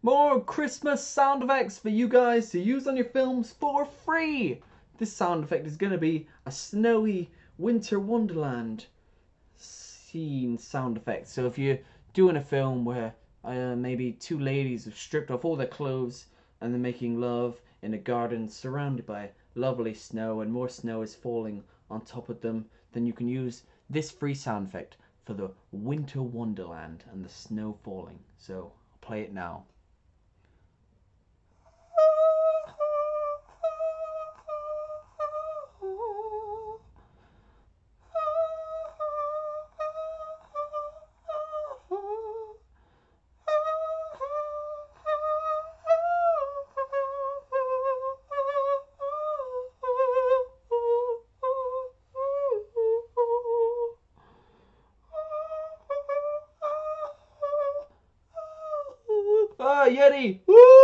More Christmas sound effects for you guys to use on your films for free. This sound effect is going to be a snowy winter wonderland scene sound effect. So if you're doing a film where maybe two ladies have stripped off all their clothes and they're making love in a garden surrounded by lovely snow and more snow is falling on top of them, then you can use this free sound effect for the winter wonderland and the snow falling. So I'll play it now. Ah, Yeti! Woo!